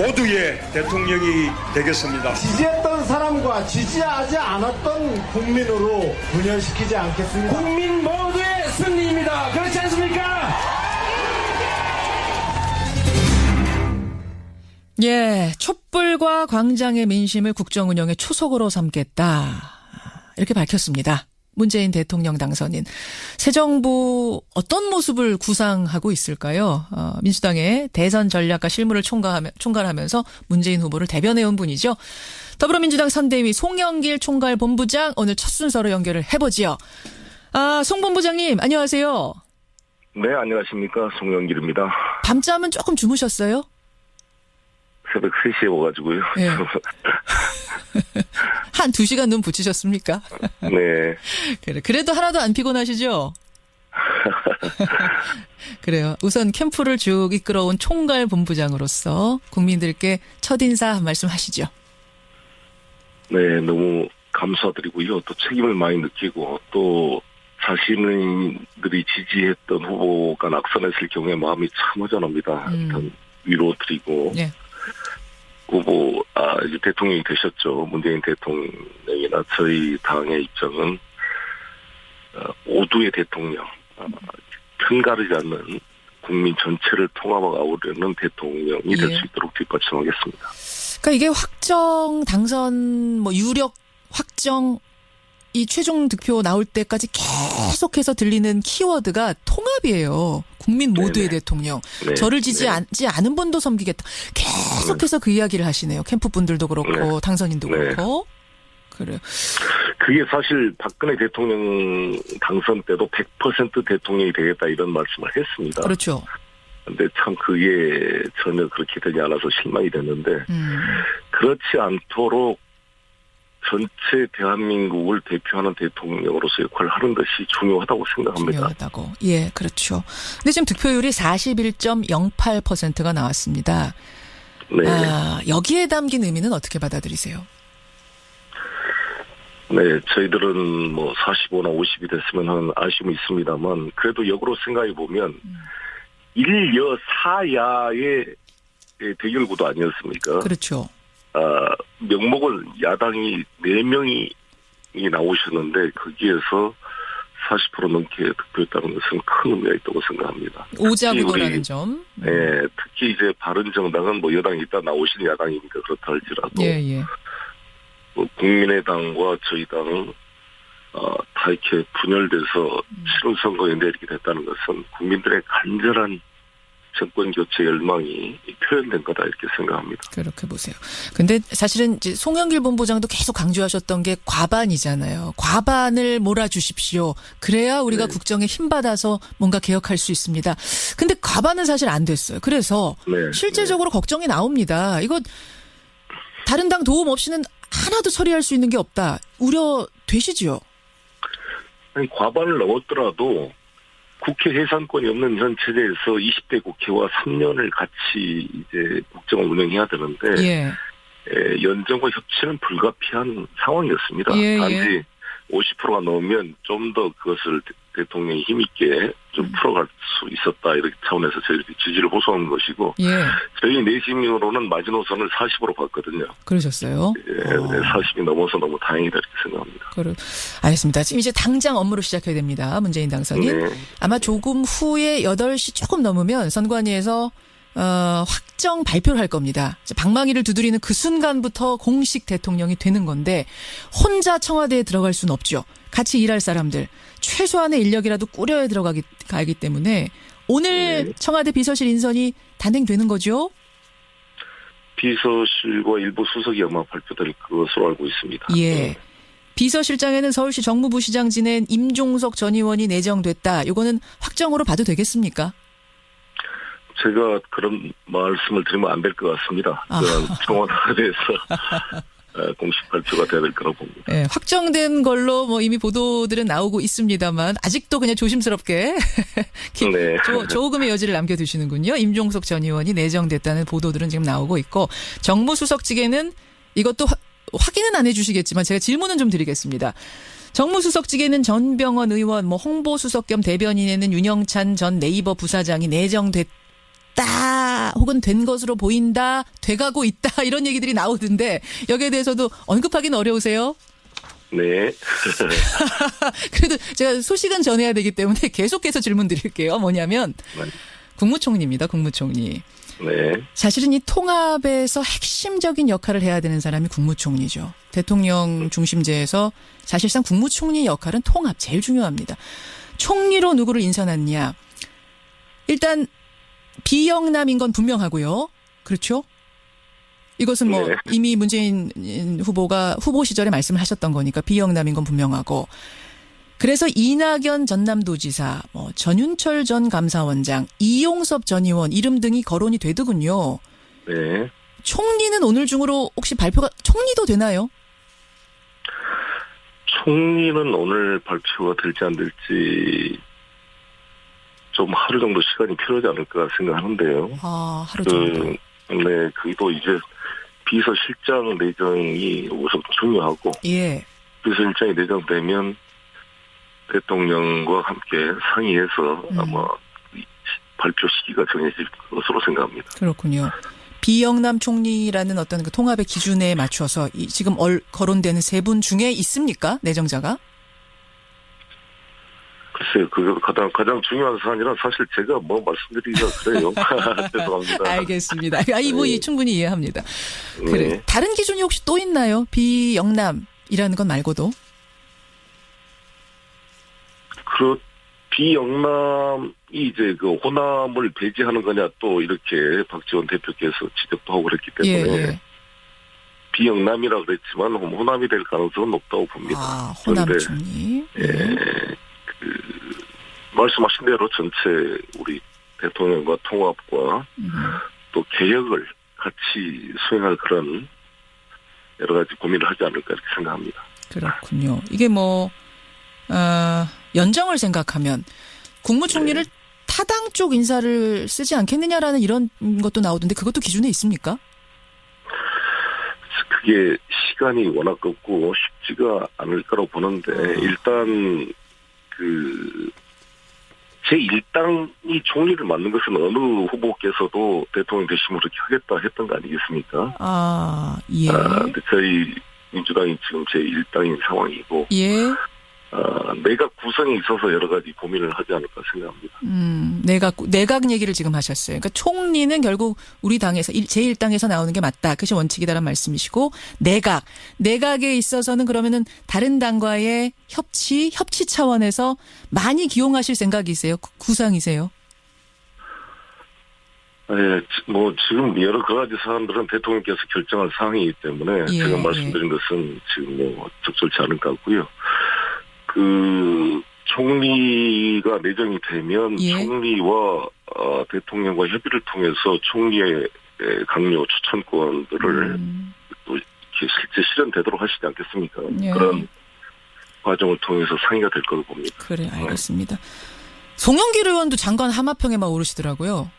모두의 대통령이 되겠습니다. 지지했던 사람과 지지하지 않았던 국민으로 분열시키지 않겠습니다. 국민 모두의 승리입니다. 그렇지 않습니까? 예, 촛불과 광장의 민심을 국정 운영의 초석으로 삼겠다. 이렇게 밝혔습니다. 문재인 대통령 당선인. 새 정부 어떤 모습을 구상하고 있을까요? 민주당의 대선 전략과 실무를 총괄하면서 문재인 후보를 대변해온 분이죠. 더불어민주당 선대위 송영길 총괄본부장 오늘 첫 순서로 연결을 해보지요. 송 본부장님 안녕하세요. 네, 안녕하십니까. 송영길입니다. 밤잠은 조금 주무셨어요? 새벽 3시에 와가지고요. 예. 한 2시간 눈 붙이셨습니까? 네. 그래도 하나도 안 피곤하시죠? 그래요. 우선 캠프를 쭉 이끌어온 총괄 본부장으로서 국민들께 첫인사 한 말씀 하시죠. 네, 너무 감사드리고요. 또 책임을 많이 느끼고 또 자신들이 지지했던 후보가 낙선했을 경우에 마음이 참 허전합니다. 일단 위로드리고. 예. 후보, 이제 대통령이 되셨죠. 문재인 대통령이나 저희 당의 입장은, 모두의 대통령, 편가르지 않는 국민 전체를 통합하고려는 대통령이 될 수 있도록 뒷받침하겠습니다. 그러니까 이게 확정, 당선, 유력 확정, 이 최종 득표 나올 때까지 계속해서 들리는 키워드가 통합이에요. 국민 모두의 네네. 대통령. 네. 저를 지지하지 않은 분도 섬기겠다. 계속해서 그 이야기를 하시네요. 캠프 분들도 그렇고 당선인도 그렇고. 그래요. 그게 사실 박근혜 대통령 당선 때도 100% 대통령이 되겠다 이런 말씀을 했습니다. 그렇죠. 근데 참 그게 전혀 그렇게 되지 않아서 실망이 됐는데 그렇지 않도록 전체 대한민국을 대표하는 대통령으로서 역할을 하는 것이 중요하다고 생각합니다. 중요하다고. 예, 그렇죠. 근데 지금 득표율이 41.08%가 나왔습니다. 네. 여기에 담긴 의미는 어떻게 받아들이세요? 네, 저희들은 45나 50이 됐으면 하는 아쉬움이 있습니다만 그래도 역으로 생각해 보면 1여 4야의 대결 구도 아니었습니까? 그렇죠. 명목을 야당이 4명이 나오셨는데 거기에서 40% 넘게 득표했다는 것은 큰 의미가 있다고 생각합니다. 오자구도라는 점. 네, 특히 이제 바른정당은 여당이 일단 나오신 야당이니까 그렇다 할지라도 예. 국민의당과 저희 당은 다 이렇게 분열돼서 치른 선거에 내리게 됐다는 것은 국민들의 간절한 정권 교체 열망이 표현된 거다 이렇게 생각합니다. 그렇게 보세요. 근데 사실은 이제 송영길 본부장도 계속 강조하셨던 게 과반이잖아요. 과반을 몰아주십시오. 그래야 우리가 국정에 힘받아서 뭔가 개혁할 수 있습니다. 근데 과반은 사실 안 됐어요. 그래서 실제적으로 걱정이 나옵니다. 이거 다른 당 도움 없이는 하나도 처리할 수 있는 게 없다. 우려되시죠? 아니, 과반을 넘었더라도 국회 해산권이 없는 현 체제에서 20대 국회와 3년을 같이 이제 국정을 운영해야 되는데 연정과 협치는 불가피한 상황이었습니다. 단지 50%가 넘으면 좀 더 그것을 대통령이 힘있게 좀 풀어갈 수 있었다 이렇게 차원에서 저희 지지를 호소한 것이고 저희 내심으로는 마지노선을 40으로 봤거든요. 그러셨어요? 40이 넘어서 너무 다행이다 이렇게 생각합니다. 알겠습니다. 지금 이제 당장 업무를 시작해야 됩니다. 문재인 당선인. 아마 조금 후에 8시 조금 넘으면 선관위에서 확정 발표를 할 겁니다. 방망이를 두드리는 그 순간부터 공식 대통령이 되는 건데 혼자 청와대에 들어갈 수는 없죠. 같이 일할 사람들 최소한의 인력이라도 꾸려야 들어가기 때문에 오늘 청와대 비서실 인선이 단행되는 거죠? 비서실과 일부 수석이 아마 발표될 것으로 알고 있습니다. 예. 비서실장에는 서울시 정무부시장 지낸 임종석 전 의원이 내정됐다. 이거는 확정으로 봐도 되겠습니까? 제가 그런 말씀을 드리면 안 될 것 같습니다. 청와대에서 공식 발표가 돼야 될 거라고 봅니다. 네, 확정된 걸로 이미 보도들은 나오고 있습니다만 아직도 그냥 조심스럽게 조금의 여지를 남겨두시는군요. 임종석 전 의원이 내정됐다는 보도들은 지금 나오고 있고 정무수석직에는 이것도 확인은 안 해주시겠지만 제가 질문은 좀 드리겠습니다. 정무수석직에는 전병헌 의원, 홍보수석 겸 대변인에는 윤영찬 전 네이버 부사장이 내정됐다. 됐다 혹은 된 것으로 보인다, 돼가고 있다 이런 얘기들이 나오던데 여기에 대해서도 언급하기는 어려우세요? 네. 그래도 제가 소식은 전해야 되기 때문에 계속해서 질문 드릴게요. 뭐냐면 국무총리입니다. 국무총리. 네. 사실은 이 통합에서 핵심적인 역할을 해야 되는 사람이 국무총리죠. 대통령 중심제에서 사실상 국무총리 역할은 통합 제일 중요합니다. 총리로 누구를 인선했냐. 일단 비영남인 건 분명하고요. 그렇죠? 이것은 뭐 네. 이미 문재인 후보가 후보 시절에 말씀을 하셨던 거니까 비영남인 건 분명하고. 그래서 이낙연 전남도지사, 뭐 전윤철 전 감사원장, 이용섭 전 의원 이름 등이 거론이 되더군요. 네. 총리는 오늘 중으로 혹시 발표가 총리도 되나요? 총리는 오늘 발표가 될지 안 될지 좀 하루 정도 시간이 필요하지 않을까 생각하는데요. 아, 하루 정도. 네, 그도 이제 비서실장 내정이 우선 중요하고. 예. 비서실장이 내정되면 대통령과 함께 상의해서 아마 발표 시기가 정해질 것으로 생각합니다. 그렇군요. 비영남 총리라는 어떤 그 통합의 기준에 맞춰서 지금 거론되는 세 분 중에 있습니까? 내정자가? 글쎄요, 그거 가장 중요한 사안이라 사실 제가 뭐 말씀드리기가 그래요. 죄송합니다. 알겠습니다. 이 충분히 이해합니다. 네. 그래. 다른 기준이 혹시 또 있나요? 비영남이라는 건 말고도? 비영남이 이제 그 호남을 배제하는 거냐 또 이렇게 박지원 대표께서 지적도 하고 그랬기 때문에 예. 비영남이라 그랬지만 호남이 될 가능성은 높다고 봅니다. 아, 호남 총리. 말씀하신 대로 전체 우리 대통령과 통합과 또 개혁을 같이 수행할 그런 여러 가지 고민을 하지 않을까 이렇게 생각합니다. 그렇군요. 이게 연정을 생각하면 국무총리를 타당 쪽 인사를 쓰지 않겠느냐라는 이런 것도 나오던데 그것도 기준에 있습니까? 그게 시간이 워낙 없고 쉽지가 않을 거라고 보는데 일단 제1당이 총리를 맡는 것은 어느 후보께서도 대통령 되시면 그렇게 하겠다 했던 거 아니겠습니까? 아, 예. 근데 저희 민주당이 지금 제1당인 상황이고 예. 내각 구성에 있어서 여러 가지 고민을 하지 않을까 생각합니다. 내각 얘기를 지금 하셨어요. 그러니까 총리는 결국 우리 당에서 제1당에서 나오는 게 맞다. 그것이 원칙이다라는 말씀이시고 내각에 있어서는 그러면은 다른 당과의 협치 차원에서 많이 기용하실 생각이세요? 구상이세요? 네, 뭐 지금 여러 가지 사안들은 대통령께서 결정할 사항이기 때문에 제가 말씀드린 것은 지금 적절치 않은 것 같고요. 총리가 내정이 되면 총리와 대통령과 협의를 통해서 총리의 강요 추천권들을 또 이렇게 실제 실현되도록 하시지 않겠습니까? 그런 과정을 통해서 상의가 될 거로 봅니다. 그래, 알겠습니다. 송영길 의원도 장관 하마평에만 오르시더라고요.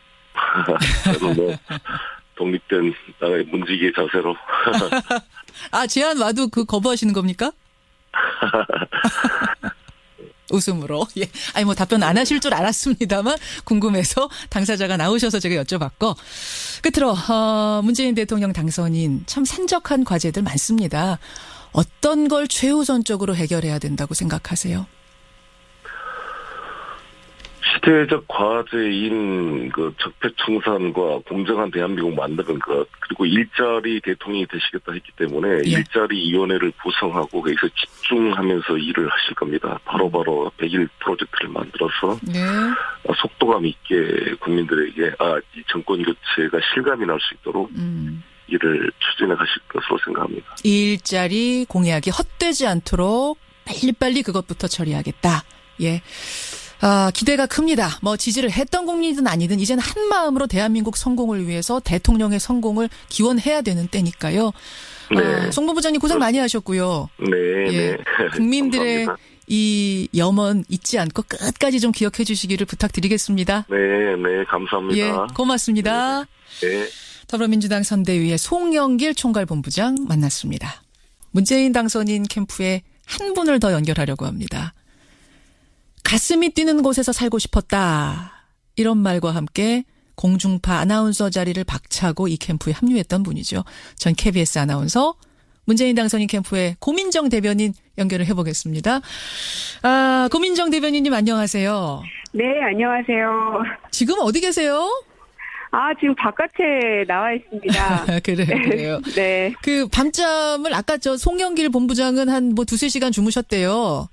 저는 독립된 나라의 문지기의 자세로. 제안 와도 거부하시는 겁니까? 웃음으로. 예. 답변 안 하실 줄 알았습니다만 궁금해서 당사자가 나오셔서 제가 여쭤봤고 끝으로 문재인 대통령 당선인 참 산적한 과제들 많습니다. 어떤 걸 최우선적으로 해결해야 된다고 생각하세요? 시대적 과제인 적폐청산과 공정한 대한민국 만드는 것, 그리고 일자리 대통령이 되시겠다 했기 때문에 일자리 위원회를 구성하고 거기서 집중하면서 일을 하실 겁니다. 바로바로 100일 프로젝트를 만들어서 속도감 있게 국민들에게 이 정권 교체가 실감이 날 수 있도록 일을 추진해 가실 것으로 생각합니다. 일자리 공약이 헛되지 않도록 빨리빨리 그것부터 처리하겠다. 예. 기대가 큽니다. 지지를 했던 국민이든 아니든 이제는 한 마음으로 대한민국 성공을 위해서 대통령의 성공을 기원해야 되는 때니까요. 네. 송 본부장님 고생 많이 하셨고요. 네. 국민들의 감사합니다. 이 염원 잊지 않고 끝까지 좀 기억해 주시기를 부탁드리겠습니다. 네, 감사합니다. 예, 고맙습니다. 네. 더불어민주당 선대위의 송영길 총괄본부장 만났습니다. 문재인 당선인 캠프에 한 분을 더 연결하려고 합니다. 가슴이 뛰는 곳에서 살고 싶었다. 이런 말과 함께 공중파 아나운서 자리를 박차고 이 캠프에 합류했던 분이죠. 전 KBS 아나운서 문재인 당선인 캠프의 고민정 대변인 연결을 해보겠습니다. 고민정 대변인님 안녕하세요. 네, 안녕하세요. 지금 어디 계세요? 지금 바깥에 나와 있습니다. 그래요. 네. 그 밤잠을 아까 송영길 본부장은 한 두세 시간 주무셨대요.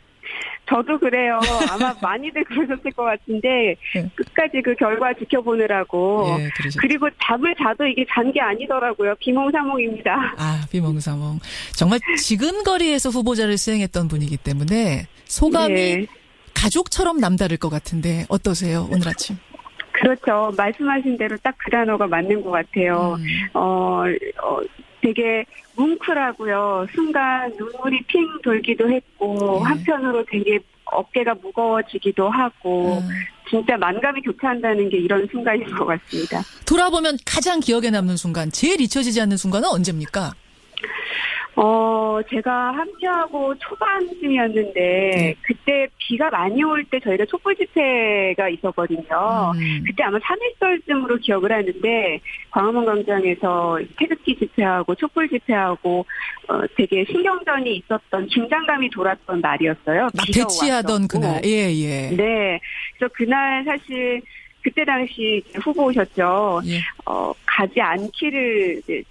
저도 그래요. 아마 많이들 그러셨을 것 같은데 네. 끝까지 그 결과 지켜보느라고. 예, 그러셨죠. 그리고 잠을 자도 이게 잔 게 아니더라고요. 비몽사몽입니다. 비몽사몽. 정말 지근거리에서 후보자를 수행했던 분이기 때문에 소감이 네. 가족처럼 남다를 것 같은데 어떠세요? 오늘 아침. 그렇죠. 말씀하신 대로 딱 그 단어가 맞는 것 같아요. 되게 뭉클하고요. 순간 눈물이 핑 돌기도 했고 한편으로 되게 어깨가 무거워지기도 하고 진짜 만감이 교차한다는 게 이런 순간인 것 같습니다. 돌아보면 가장 기억에 남는 순간, 제일 잊혀지지 않는 순간은 언제입니까? 제가 함께하고 초반쯤이었는데 그때 비가 많이 올 때 저희가 촛불 집회가 있었거든요. 그때 아마 3일절쯤으로 기억을 하는데 광화문 광장에서 태극기 집회하고 촛불 집회하고 되게 신경전이 있었던 긴장감이 돌았던 날이었어요. 막 대치하던 그날. 예. 네. 그래서 그날 사실 그때 당시 후보셨죠. 예. 가지 않기를 이제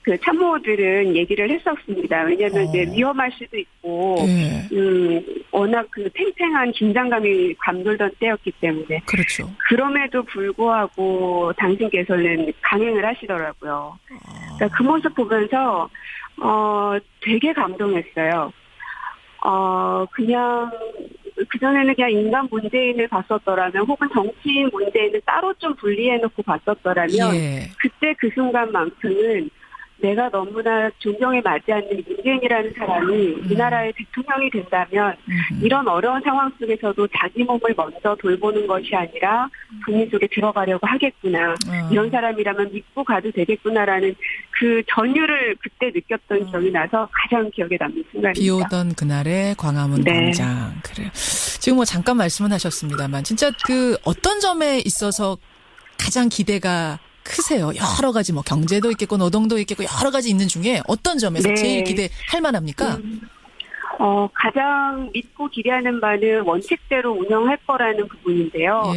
그 참모들은 얘기를 했었습니다. 왜냐하면 이제 위험할 수도 있고, 워낙 그 팽팽한 긴장감이 감돌던 때였기 때문에. 그렇죠. 그럼에도 불구하고 당신께서는 강행을 하시더라고요. 그러니까 그 모습 보면서 되게 감동했어요. 그냥 그전에는 그냥 인간 문재인을 봤었더라면 혹은 정치인 문재인을 따로 좀 분리해놓고 봤었더라면 그때 그 순간만큼은 내가 너무나 존경에 맞지 않는 문재인이라는 사람이 이 나라의 대통령이 된다면 이런 어려운 상황 속에서도 자기 몸을 먼저 돌보는 것이 아니라 국민 속에 들어가려고 하겠구나. 이런 사람이라면 믿고 가도 되겠구나라는 그 전율을 그때 느꼈던 기억이 나서 가장 기억에 남는 순간입니다. 비 오던 그날의 광화문 광장. 그래요. 지금 잠깐 말씀은 하셨습니다만 진짜 그 어떤 점에 있어서 가장 기대가 크세요? 여러 가지 경제도 있겠고 노동도 있겠고 여러 가지 있는 중에 어떤 점에서 제일 기대할 만합니까? 가장 믿고 기대하는 바는 원칙대로 운영할 거라는 부분인데요.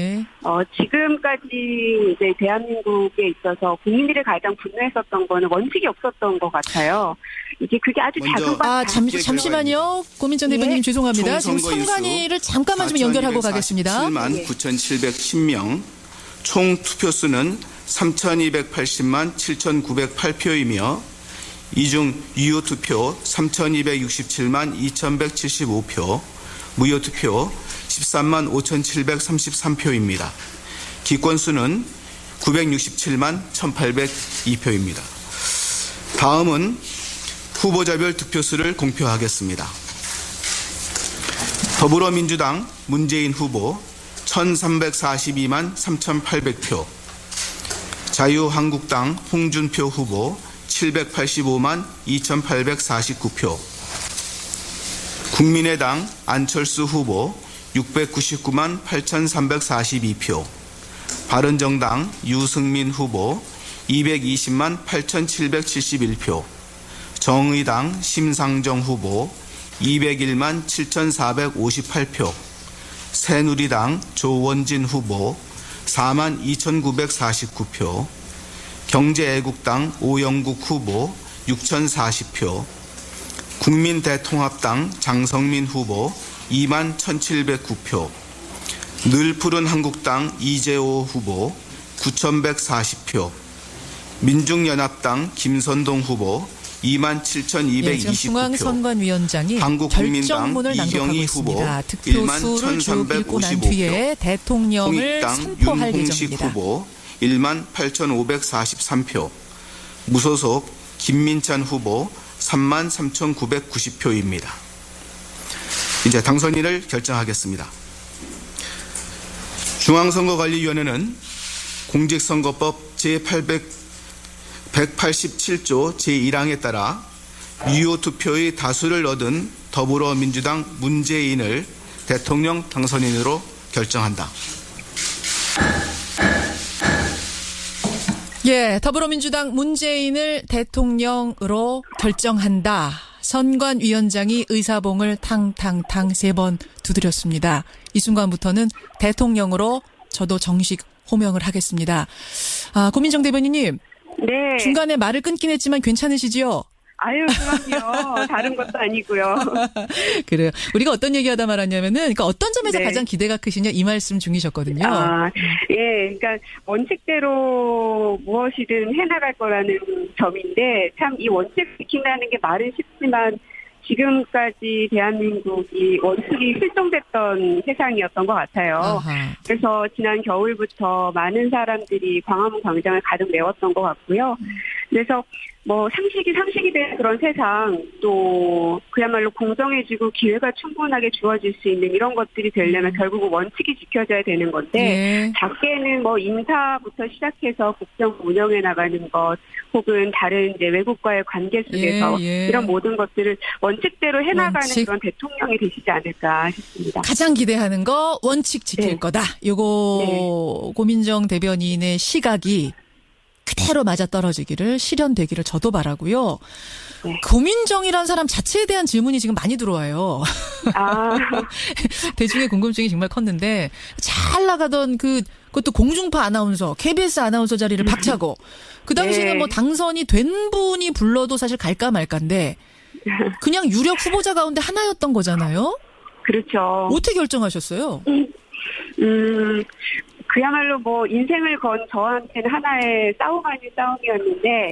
지금까지 이제 대한민국에 있어서 국민들이 가장 분노했었던 거는 원칙이 없었던 것 같아요. 이게 그게 아주 작은 잠시만요. 고민정 대변인 죄송합니다. 지금 선관위를 잠깐만 좀 연결하고 가겠습니다. 7만 9,710명, 총 투표수는 3,280만 7,908표이며 이중 유효투표 3,267만 2,175표, 무효투표 13만 5,733표입니다. 기권수는 967만 1,802표입니다. 다음은 후보자별 득표수를 공표하겠습니다. 더불어민주당 문재인 후보 1,342만 3,800표, 자유한국당 홍준표 후보 785만 2,849표, 국민의당 안철수 후보 699만 8,342표, 바른정당 유승민 후보 220만 8,771표, 정의당 심상정 후보 201만 7,458표, 새누리당 조원진 후보 4만 2,949표, 경제애국당 오영국 후보 6,040표, 국민대통합당 장성민 후보 2만 1,709표, 늘푸른 한국당 이재호 후보 9,140표, 민중연합당 김선동 후보 2만 7,229표, 중앙선관위원장이 결정문을 낭독하고 있습니다. 득표수를 쭉 읽고 난 뒤에 대통령을 선포할 예정입니다. 후보 1만 8,543표, 무소속 김민찬 후보 3만 3,990표입니다. 이제 당선인을 결정하겠습니다. 중앙선거관리위원회는 공직선거법 제187조 제1항에 따라 유효투표의 다수를 얻은 더불어민주당 문재인을 대통령 당선인으로 결정한다. 예, 더불어민주당 문재인을 대통령으로 결정한다. 선관위원장이 의사봉을 탕탕탕 3번 두드렸습니다. 이 순간부터는 대통령으로 저도 정식 호명을 하겠습니다. 고민정 대변인님. 네. 중간에 말을 끊긴 했지만 괜찮으시지요? 아유, 그럼요. 다른 것도 아니고요. 그래요. 우리가 어떤 얘기하다 말았냐면은, 그러니까 어떤 점에서 네. 가장 기대가 크시냐 이 말씀 중이셨거든요. 예, 그러니까 원칙대로 무엇이든 해나갈 거라는 점인데 참 이 원칙 지킨다는 게 말은 쉽지만 지금까지 대한민국이 원칙이 실종됐던 세상이었던 것 같아요. 아하. 그래서 지난 겨울부터 많은 사람들이 광화문 광장을 가득 메웠던 것 같고요. 그래서 상식이 된 그런 세상, 또 그야말로 공정해지고 기회가 충분하게 주어질 수 있는 이런 것들이 되려면 결국은 원칙이 지켜져야 되는 건데 예. 작게는 인사부터 시작해서 국정 운영해 나가는 것 혹은 다른 이제 외국과의 관계 속에서 이런 모든 것들을 원칙대로 해나가는 그런 대통령이 되시지 않을까 싶습니다. 가장 기대하는 거 원칙 지킬 거다. 요거 고민정 대변인의 시각이 그대로 맞아떨어지기를 실현되기를 저도 바라고요. 네. 고민정이란 사람 자체에 대한 질문이 지금 많이 들어와요. 대중의 궁금증이 정말 컸는데 잘 나가던 그것도 공중파 아나운서, KBS 아나운서 자리를 박차고 그 당시에는 당선이 된 분이 불러도 사실 갈까 말까인데 그냥 유력 후보자 가운데 하나였던 거잖아요. 그렇죠. 어떻게 결정하셨어요? 그야말로 인생을 건 저한테는 하나의 싸움 아닌 싸움이었는데,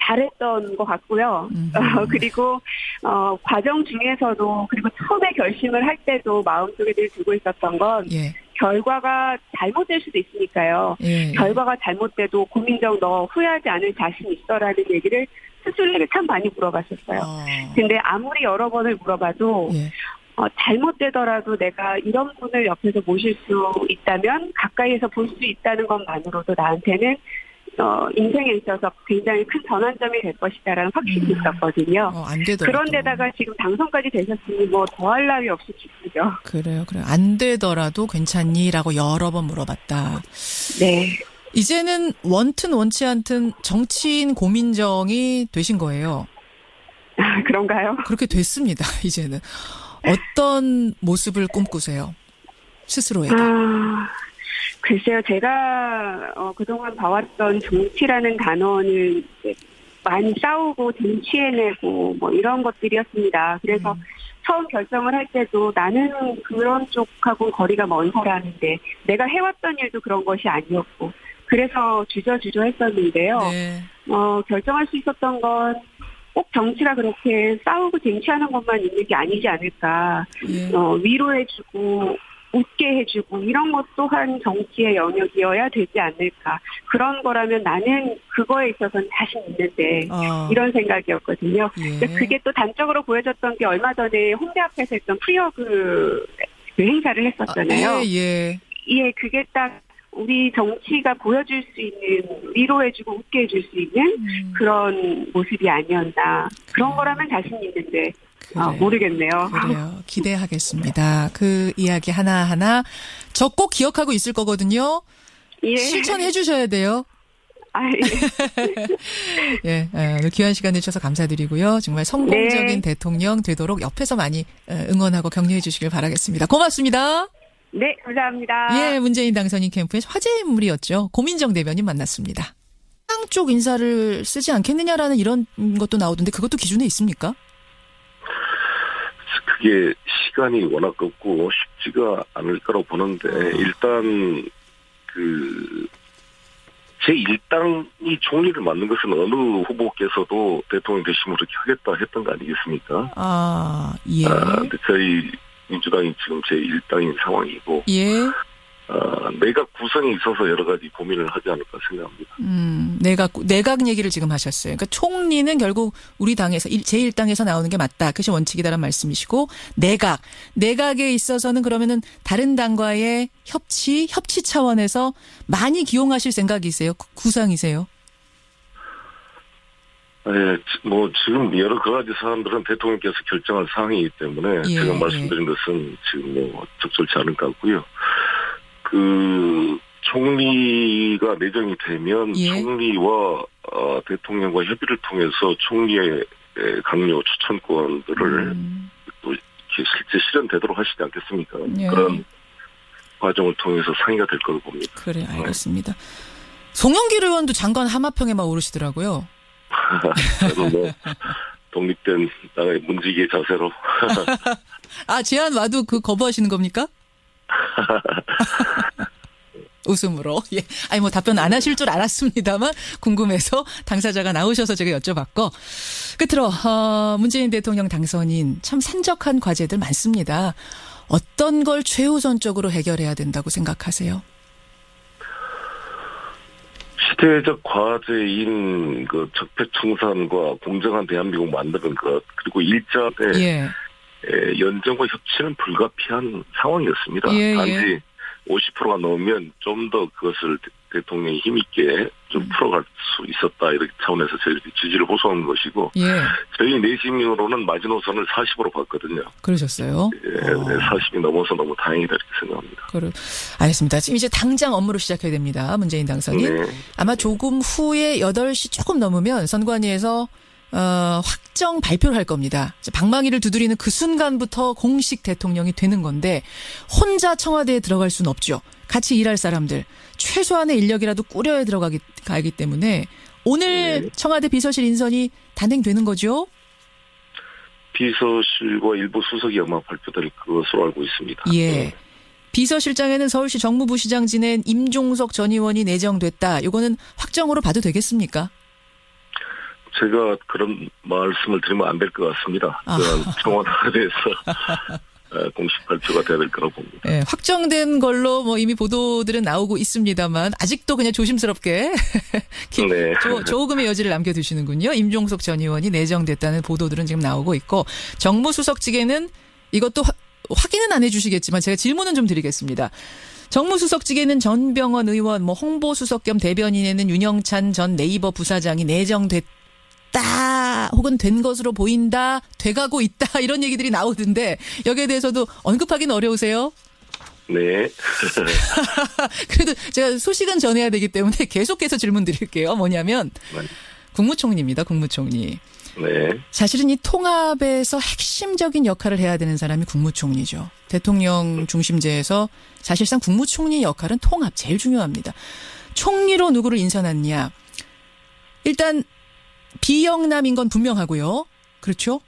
잘했던 것 같고요. 그리고, 과정 중에서도, 그리고 처음에 결심을 할 때도 마음속에 늘 두고 있었던 건, 결과가 잘못될 수도 있으니까요. 결과가 잘못돼도 고민정 너 후회하지 않을 자신 있어라는 얘기를 스스로에게 참 많이 물어봤었어요. 근데 아무리 여러 번을 물어봐도, 잘못되더라도 내가 이런 분을 옆에서 모실 수 있다면 가까이에서 볼 수 있다는 것만으로도 나한테는 인생에 있어서 굉장히 큰 전환점이 될 것이다라는 확신이 있었거든요. 안 되더라도. 그런데다가 지금 당선까지 되셨으니 더할 나위 없이 기쁘죠. 그래요. 안 되더라도 괜찮니?라고 여러 번 물어봤다. 네. 이제는 원튼 원치 않든 정치인 고민정이 되신 거예요. 그런가요? 그렇게 됐습니다. 이제는. 어떤 모습을 꿈꾸세요? 스스로에게. 글쎄요. 제가 그동안 봐왔던 정치라는 단어는 이제 많이 싸우고 쟁취해내고 이런 것들이었습니다. 그래서 처음 결정을 할 때도 나는 그런 쪽하고 거리가 먼 사람인데 내가 해왔던 일도 그런 것이 아니었고 그래서 주저주저 했었는데요. 네. 결정할 수 있었던 건 꼭 정치가 그렇게 싸우고 쟁취하는 것만 있는 게 아니지 않을까. 위로해주고 웃게 해주고 이런 것 또한 정치의 영역이어야 되지 않을까. 그런 거라면 나는 그거에 있어서는 자신 있는데 이런 생각이었거든요. 그게 또 단적으로 보여졌던 게 얼마 전에 홍대 앞에서 했던 프리어그 행사를 했었잖아요. 그게 딱 우리 정치가 보여줄 수 있는 위로해주고 웃게 해줄 수 있는 그런 모습이 아니었나. 그런 거라면 자신 있는데 모르겠네요. 그래요. 기대하겠습니다. 그 이야기 하나하나 저 꼭 기억하고 있을 거거든요. 실천해 주셔야 돼요. 오늘 귀한 시간 내주셔서 감사드리고요. 정말 성공적인 대통령 되도록 옆에서 많이 응원하고 격려해 주시길 바라겠습니다. 고맙습니다. 네, 감사합니다. 문재인 당선인 캠프의 화제의 인물이었죠. 고민정 대변인 만났습니다. 당 쪽 인사를 쓰지 않겠느냐라는 이런 것도 나오던데 그것도 기준에 있습니까? 그게 시간이 워낙 없고 쉽지가 않을 거라고 보는데 일단 제1당이 총리를 맡는 것은 어느 후보께서도 대통령 되시면 그렇게 하겠다 했던 거 아니겠습니까? 근데 저희 민주당이 지금 제1당인 상황이고 내각 구성에 있어서 여러 가지 고민을 하지 않을까 생각합니다. 내각 얘기를 지금 하셨어요. 그러니까 총리는 결국 우리 당에서 제1당에서 나오는 게 맞다. 그것이 원칙이다라는 말씀이시고 내각에 있어서는 그러면은 다른 당과의 협치 차원에서 많이 기용하실 생각이세요? 구상이세요? 지금 여러 가지 사람들은 대통령께서 결정할 사항이기 때문에 제가 말씀드린 것은 지금 적절치 않은 것 같고요. 총리가 내정이 되면 예. 총리와 대통령과 협의를 통해서 총리의 강요 추천권들을 또 이렇게 실제 실현되도록 하시지 않겠습니까? 예. 그런 과정을 통해서 상의가 될 거로 봅니다. 그래, 알겠습니다. 송영길 의원도 장관 하마평에만 오르시더라고요. 저는 뭐 독립된 나라의 문지기의 자세로. 아, 제안 와도 거부하시는 겁니까? 웃음으로. 예. 아니, 뭐 답변 안 하실 줄 알았습니다만 궁금해서 당사자가 나오셔서 제가 여쭤봤고. 끝으로, 문재인 대통령 당선인 참 산적한 과제들 많습니다. 어떤 걸 최우선적으로 해결해야 된다고 생각하세요? 시대적 과제인 그 적폐청산과 공정한 대한민국 만드는 것, 그리고 일전에 예. 연정과 협치는 불가피한 상황이었습니다. 예, 단지 예. 50%가 넘으면 좀 더 그것을 대통령이 힘있게 좀 풀어갈 수 있었다. 이렇게 차원에서 저희 지지를 호소한 것이고, 예. 저희 내심으로는 마지노선을 40으로 봤거든요. 그러셨어요? 예, 40이 넘어서 너무 다행이다 이렇게 생각합니다. 알겠습니다. 지금 이제 당장 업무를 시작해야 됩니다. 문재인 당선인. 네. 아마 조금 후에 8시 조금 넘으면 선관위에서 확정 발표를 할 겁니다. 방망이를 두드리는 그 순간부터 공식 대통령이 되는 건데 혼자 청와대에 들어갈 수는 없죠. 같이 일할 사람들 최소한의 인력이라도 꾸려야 가기 때문에 오늘 네. 청와대 비서실 인선이 단행되는 거죠? 비서실과 일부 수석이 아마 발표될 것으로 알고 있습니다. 예. 비서실장에는 서울시 정무부시장 지낸 임종석 전 의원이 내정됐다. 이거는 확정으로 봐도 되겠습니까? 제가 그런 말씀을 드리면 안 될 것 같습니다. 청와대에서 공식 발표가 돼야 될 거라고 봅니다. 네, 확정된 걸로 뭐 이미 보도들은 나오고 있습니다만 아직도 그냥 조심스럽게 네. 조금의 여지를 남겨두시는군요. 임종석 전 의원이 내정됐다는 보도들은 지금 나오고 있고 정무수석직에는 이것도 확인은 안 해주시겠지만 제가 질문은 좀 드리겠습니다. 정무수석직에는 전병헌 의원, 뭐 홍보수석 겸 대변인에는 윤영찬 전 네이버 부사장이 내정됐다. 혹은 된 것으로 보인다, 돼가고 있다 이런 얘기들이 나오던데 여기에 대해서도 언급하기는 어려우세요? 네. 그래도 제가 소식은 전해야 되기 때문에 계속해서 질문 드릴게요. 뭐냐면 국무총리입니다. 국무총리. 네. 사실은 이 통합에서 핵심적인 역할을 해야 되는 사람이 국무총리죠. 대통령 중심제에서 사실상 국무총리 역할은 통합 제일 중요합니다. 총리로 누구를 인선했냐. 일단 비영남인 건 분명하고요. 그렇죠?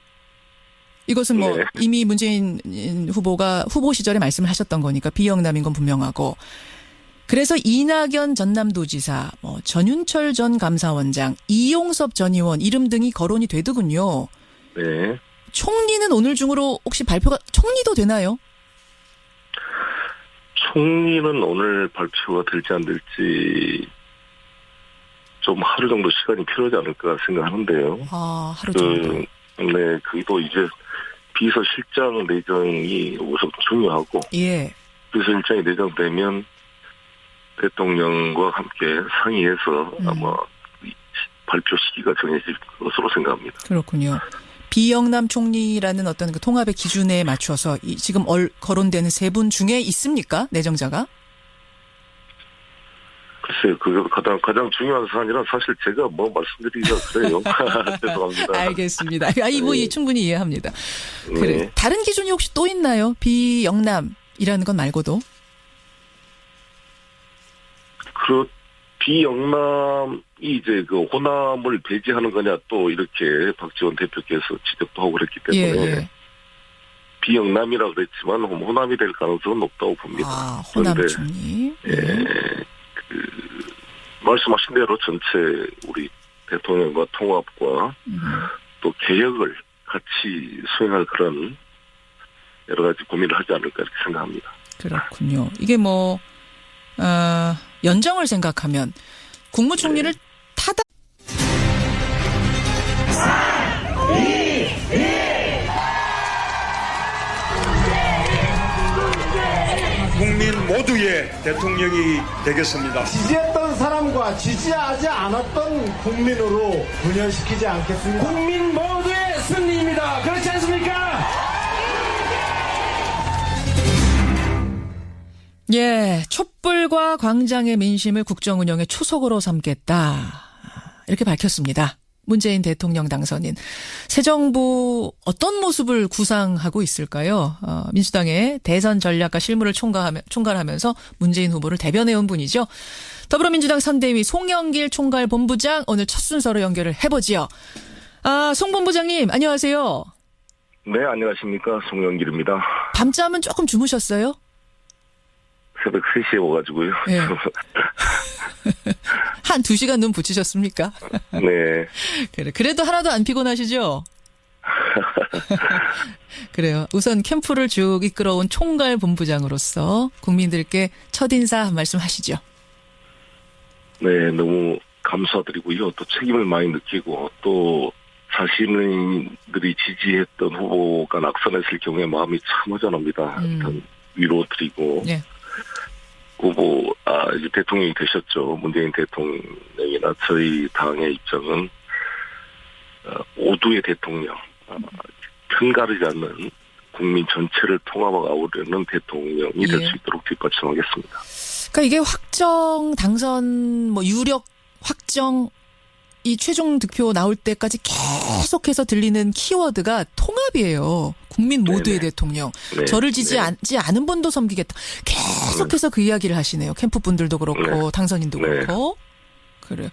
이것은 뭐 네. 이미 문재인 후보가 후보 시절에 말씀을 하셨던 거니까 비영남인 건 분명하고. 그래서 이낙연 전남도지사, 뭐 전윤철 전 감사원장, 이용섭 전 의원 이름 등이 거론이 되더군요. 네. 총리는 오늘 중으로 혹시 발표가 총리도 되나요? 총리는 오늘 발표가 될지 안 될지 좀 하루 정도 시간이 필요하지 않을까 생각하는데요. 아, 하루 정도. 네, 그도 이제 비서실장 내정이 우선 중요하고, 예. 비서실장이 내정되면 대통령과 함께 상의해서 아마 발표 시기가 정해질 것으로 생각합니다. 그렇군요. 비영남 총리라는 어떤 그 통합의 기준에 맞춰서 지금 거론되는 세 분 중에 있습니까? 내정자가? 글쎄요, 그게 가장 중요한 사안이라 사실 제가 뭐 말씀드리기가 그래요. 죄송합니다. 알겠습니다. 이 충분히 이해합니다. 네. 그래. 다른 기준이 혹시 또 있나요? 비영남이라는 건 말고도? 비영남이 이제 그 호남을 배제하는 거냐 또 이렇게 박지원 대표께서 지적도 하고 그랬기 때문에 예. 비영남이라 그랬지만 호남이 될 가능성은 높다고 봅니다. 아, 호남 총리. 말씀하신 대로 전체 우리 대통령과 통합과 또 개혁을 같이 수행할 그런 여러 가지 고민을 하지 않을까 이렇게 생각합니다. 그렇군요. 이게 연정을 생각하면 국무총리를 타다. 국민 모두의 대통령이 되겠습니다. 지지했던 사람과 지지하지 않았던 국민으로 분열시키지 않겠습니다. 국민 모두의 승리입니다. 그렇지 않습니까? 예. 네, 촛불과 광장의 민심을 국정 운영의 초석으로 삼겠다. 이렇게 밝혔습니다. 문재인 대통령 당선인. 새 정부 어떤 모습을 구상하고 있을까요? 민주당의 대선 전략과 실무를 총괄하면서 문재인 후보를 대변해온 분이죠. 더불어민주당 선대위 송영길 총괄본부장 오늘 첫 순서로 연결을 해보지요. 송 본부장님 안녕하세요. 네, 안녕하십니까. 송영길입니다. 밤잠은 조금 주무셨어요? 새벽 3시에 와가지고요. 네. 한 2시간 눈 붙이셨습니까? 네. 그래도 하나도 안 피곤하시죠? 그래요. 우선 캠프를 쭉 이끌어온 총괄 본부장으로서 국민들께 첫인사 한 말씀 하시죠. 네, 너무 감사드리고요. 또 책임을 많이 느끼고 또 자신들이 지지했던 후보가 낙선했을 경우에 마음이 참 허전합니다. 일단 위로드리고 네. 후보 이제 대통령이 되셨죠. 문재인 대통령이나 저희 당의 입장은 모두의 대통령, 편가르지 않는 국민 전체를 통합하려는 대통령이 될 수 있도록 뒷받침하겠습니다. 그러니까 이게 확정 당선 유력 확정 이 최종 득표 나올 때까지 계속해서 들리는 키워드가 통합이에요. 국민 모두의 네네. 대통령. 네. 저를 지지하지 않은 분도 섬기겠다. 계속해서 그 이야기를 하시네요. 캠프 분들도 그렇고 네. 당선인도 네. 그렇고. 그래요.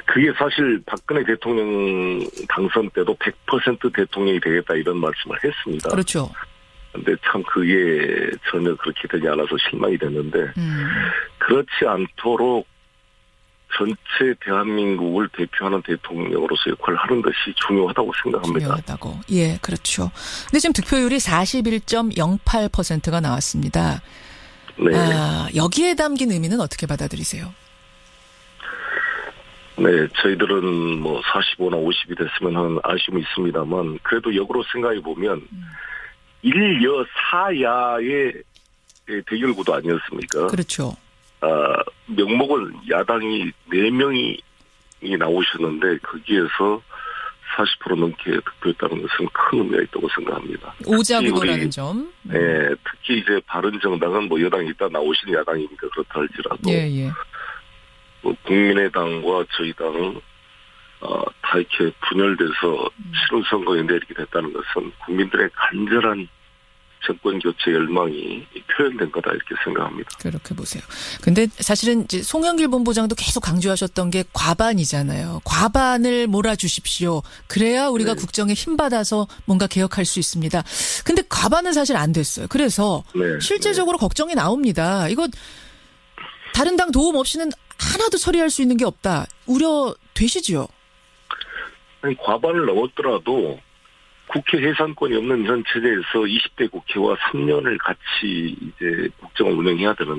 그게 사실 박근혜 대통령 당선 때도 100% 대통령이 되겠다 이런 말씀을 했습니다. 그렇죠. 근데 참 그게 전혀 그렇게 되지 않아서 실망이 됐는데 그렇지 않도록 전체 대한민국을 대표하는 대통령으로서 역할을 하는 것이 중요하다고 생각합니다. 중요하다고. 예, 그렇죠. 근데 지금 득표율이 41.08%가 나왔습니다. 네. 여기에 담긴 의미는 어떻게 받아들이세요? 네, 저희들은 45나 50이 됐으면 하는 아쉬움이 있습니다만 그래도 역으로 생각해 보면 1여 4야의 대결 구도 아니었습니까? 그렇죠. 명목은 야당이 4명이 나오셨는데 거기에서 40% 넘게 득표했다는 것은 큰 의미가 있다고 생각합니다. 오자구도라는 점. 네, 특히 이제 바른정당은 여당이 있다 나오신 야당이니까 그렇다 할지라도 예. 국민의당과 저희 당은 다 이렇게 분열돼서 실효 선거에 내리게 됐다는 것은 국민들의 간절한 정권 교체 열망이 표현된 거다 이렇게 생각합니다. 그렇게 보세요. 근데 사실은 이제 송영길 본부장도 계속 강조하셨던 게 과반이잖아요. 과반을 몰아주십시오. 그래야 우리가 네. 국정에 힘받아서 뭔가 개혁할 수 있습니다. 근데 과반은 사실 안 됐어요. 그래서 네. 실제적으로 걱정이 나옵니다. 이거 다른 당 도움 없이는 하나도 처리할 수 있는 게 없다. 우려되시죠? 아니, 과반을 넘었더라도 국회 해산권이 없는 현 체제에서 20대 국회와 3년을 같이 이제 국정을 운영해야 되는